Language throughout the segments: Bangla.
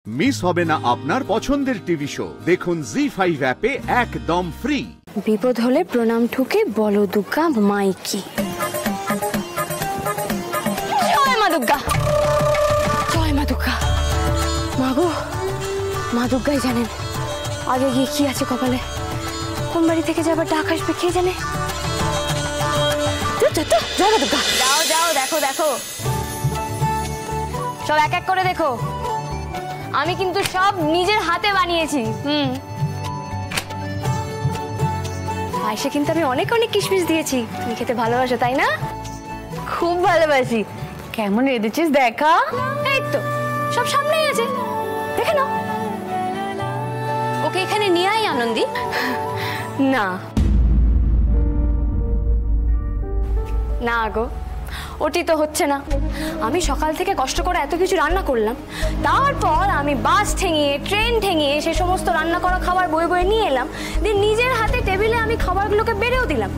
মিস হবে না আপনার পছন্দের টিভি শো। দেখুন জি5 অ্যাপে একদম ফ্রি। বিপদ হলে প্রণাম ঠুকে বলো দুর্গা মাইকি। জয় মা দুর্গা, জয় মা দুর্গা। মাগো, মা দুর্গাই জানেন আগে গিয়ে কি আছে কপালে, কোন বাড়ি থেকে যাবার ডাক আসবে কে জানে। জয় মা দুর্গা। যাও যাও, দেখো দেখো, সব এক এক করে দেখো। আমি কিন্তু সব নিজের হাতে বানিয়েছি। পায়েসে কিন্তু আমি অনেক অনেক কিশমিশ দিয়েছি। তুমি খেতে ভালোবাসো তাই না? খুব ভালোবাসি। কেমন রেঁধেছিস দেখা। এই তো সব সামনেই আছে, দেখে নাও। ওকে এখানে নিয়ে আয় আনন্দী। না না গো, ওটি তো হচ্ছে না। আমি সকাল থেকে কষ্ট করে এত কিছু রান্না করলাম, তারপর আমি বাস ঠেঙিয়ে ট্রেন ঠেঙিয়ে সে সমস্ত রান্না করা খাবার বয়ে বয়ে নিয়ে এলাম, দিয়ে নিজের হাতে টেবিলে আমি খাবারগুলোকে বেড়েও দিলাম।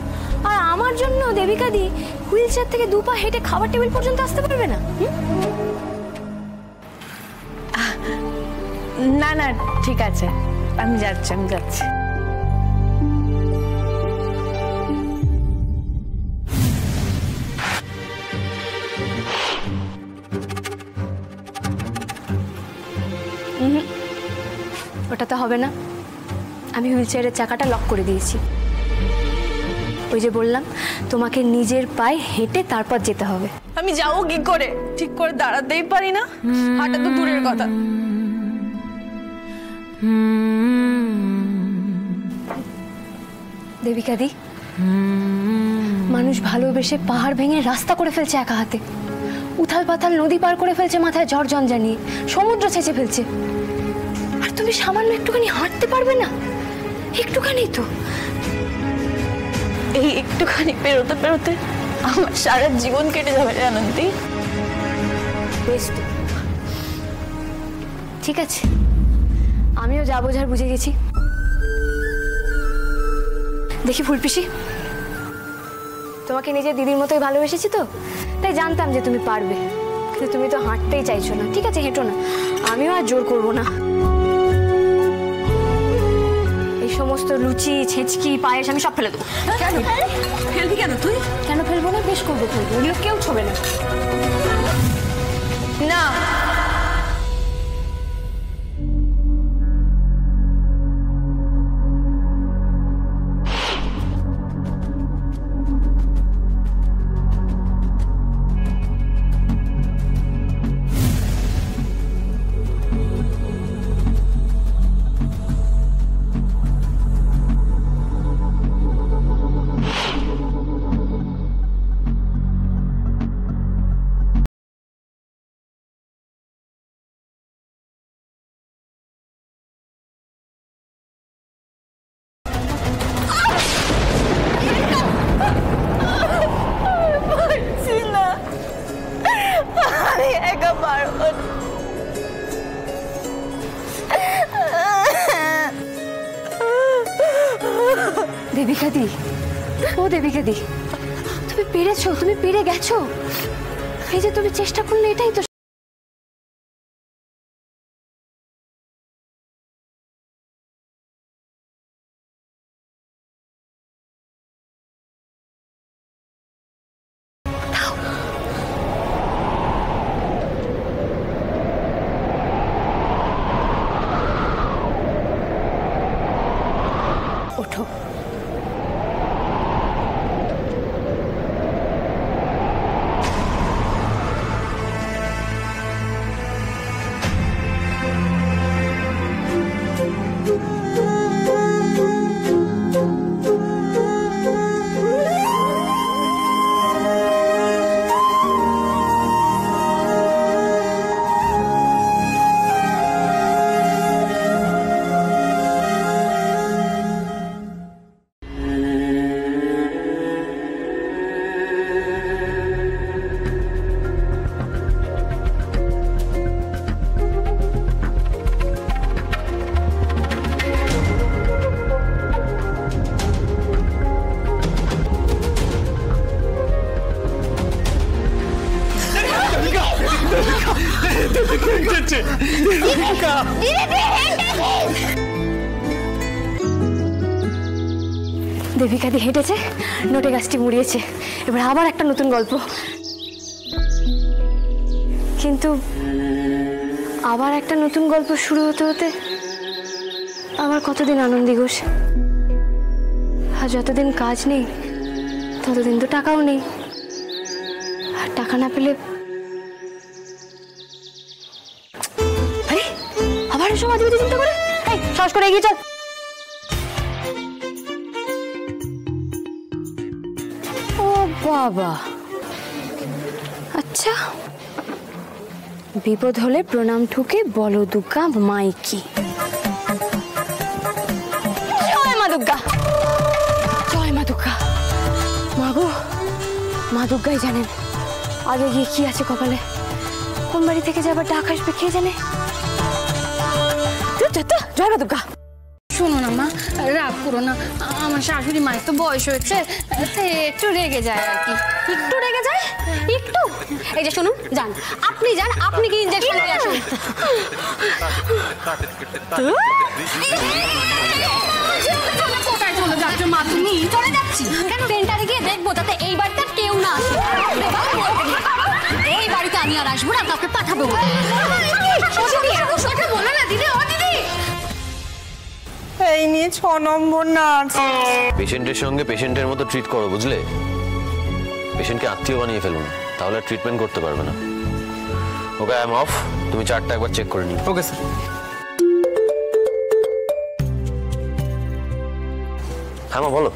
আর আমার জন্য দেবিকা দি হুইল চেয়ার থেকে দুপা হেঁটে খাবার টেবিল পর্যন্ত আসতে পারবে না? না না ঠিক আছে, আমি যাচ্ছি। ওটা তো হবে না। আমি হুইল চেয়ারের চাকাটা লক করে দিয়েছি। ওই যে বললাম তোমাকে নিজের পায়ে হেঁটে তারপর যেতে হবে। আমি যাবো কি করে? ঠিক করে দাঁড়াতেই পারি না, হাঁটা তো দূরের কথা। দেবিকা দি, মানুষ ভালোবেসে পাহাড় ভেঙে রাস্তা করে ফেলছে একা হাতে, উথাল পাথাল নদী পার করে ফেলছে, মাথায় ঝড় ঝঞ্ঝা নিয়ে সমুদ্র ছেঁচে ফেলছে। আর তুমি সামান্য একটুখানি হাঁটতে পারবে না? একটুখানি তো। এই একটুখানি পেরোতে পেরোতে আমার সারা জীবন কেটে যাবে আনন্দী। বেশ তো, ঠিক আছে, আমিও যা বোঝার বুঝে গেছি। দেখি ফুলপিসি, তোমাকে নিজের দিদির মতোই ভালোবেসেছি তো, তাই জানতাম যে তুমি পারবে, কিন্তু তুমি তো হাঁটতেই চাইছো না। ঠিক আছে, হেঁটো না, আমিও আর জোর করবো না। এই সমস্ত লুচি ছেঁচকি পায়েস আমি সব ফেলে দেবো। কেন ফেলবি? কেন তুই? কেন ফেলবো না? বেশ করবো, ফেলবো, ওগুলো কেউ ছোবে না। না একা পারবো না। দেবিকা দি, ও দেবিকা দি, তুমি পেরেছো, তুমি পেরে গেছো। এই যে তুমি চেষ্টা করলে, এটাই তো। ওঠো। দেবিকা দি হেঁটেছে, নোটে গাছটি মুড়িয়েছে, এবার আবার একটা নতুন গল্প। কিন্তু আবার একটা নতুন গল্প শুরু হতে হতে আবার কতদিন আনন্দী ঘোষ। আর যতদিন কাজ নেই ততদিন তো টাকাও নেই, আর টাকা না পেলে আরে আবার এসব আজকে চিন্তা করে। এই সাহস করে এগিয়ে চল। ও বাবা, আচ্ছা, বিপদ হলে প্রণাম ঠুকে বলো দুর্গা মাইকি। জয় মা দুর্গা, জয় মা দুর্গা। মা গো, মা দুর্গাই জানেন আগে গিয়ে কি আছে কপালে, কোন বাড়ি থেকে যাবার ডাক আসবে কে জানে। জয় মা দুর্গা। শোনো না মা, রাগ করো না, আমার শাশুড়ি মায়ের তো বয়স হয়েছে, একটু রেগে যায় আর কি। একটু রেগে যায়? একটু? এই যে শুনুন, যান আপনি, যান আপনি কি ইনজেকশন নিয়ে আসুন। কোথায় চলে যাচ্ছ মা তুমি? চলে যাচ্ছি কেন? সেন্টারে গিয়ে দেখবো তাতে এই বাড়িতে কেউ না আসে। এই বাড়িতে আমি আর আসবো না, কাউকে পাঠাবো। বলো না দিদি, ও দিদি। এই নিয়ে 6 নম্বর নার্স। পেশেন্টের সঙ্গে পেশেন্টের মতো ট্রিট করো, বুঝলে? পেশেন্টকে আত্মীয় বানিয়ে ফেলুন, তাহলে ট্রিটমেন্ট করতে পারবে না। ওকে, আই এম অফ। তুমি চার্টটা একবার চেক করে নিও। Okay sir. হ্যাঁ মা, বলো।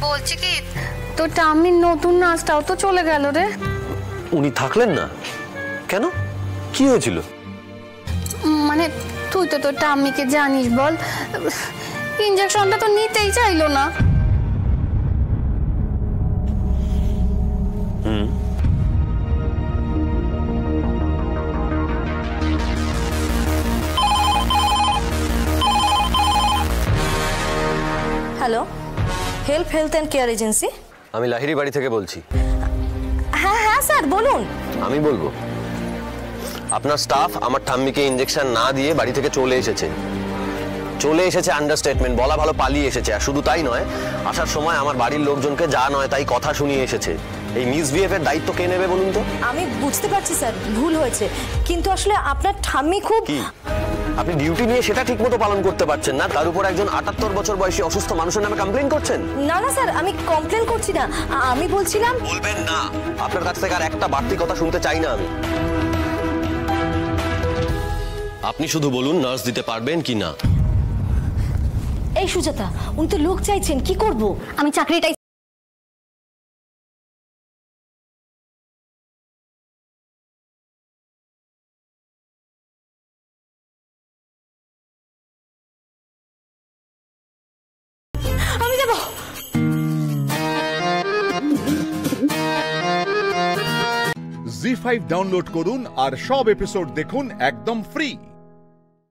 বলছি কি, তো টামির নতুন নার্সটাও তো চলে গেল রে। উনি থাকলেন না কেন? কি হয়েছিল? মানে তুই তো তোর টাম্মিকে জানিস, বল, ইনজেকশনটা তো নিতেই চাইলো না। Hello, help health and care agency. আমি লাহিড়ী বাড়ি থেকে বলছি। হ্যাঁ হ্যাঁ স্যার বলুন। আমি বলবো, আপনার স্টাফ আমার ঠাম্মিকে ইনজেকশন না দিয়ে বাড়ি থেকে চলে এসেছে। আন্ডারস্টেটমেন্ট, বলা ভালো, পালিয়ে এসেছে। আর শুধু তাই নয়, আসার সময় আমার বাড়ির লোকজনকে যা নয় তাই কথা শুনিয়ে এসেছে। এই মিসবিহেভের দায়িত্ব কে নেবে বলুন তো? আমি বুঝতে পারছি স্যার, ভুল হয়েছে, কিন্তু আসলে আপনার ঠাম্মি খুব। কি আপনি ডিউটি নিয়ে সেটা ঠিকমতো পালন করতে পারছেন না, তার উপর একজন 78 বছর বয়সী অসুস্থ মানুষের নামে কমপ্লেন করছেন? না না স্যার, আমি কমপ্লেন করছি না, আমি বলছিলাম। বলবেন না, আপনার কাছ থেকে আর একটা বাড়তি কথা শুনতে চাই না আমি। আপনি শুধু বলুন নার্স দিতে পারবেন কি না। এই সুজাতা, উনি তো লোক চাইছেন, কি করব? আমি চাকরিটাই। আমি যাব। জি5 ডাউনলোড করুন আর সব এপিসোড দেখুন একদম ফ্রি।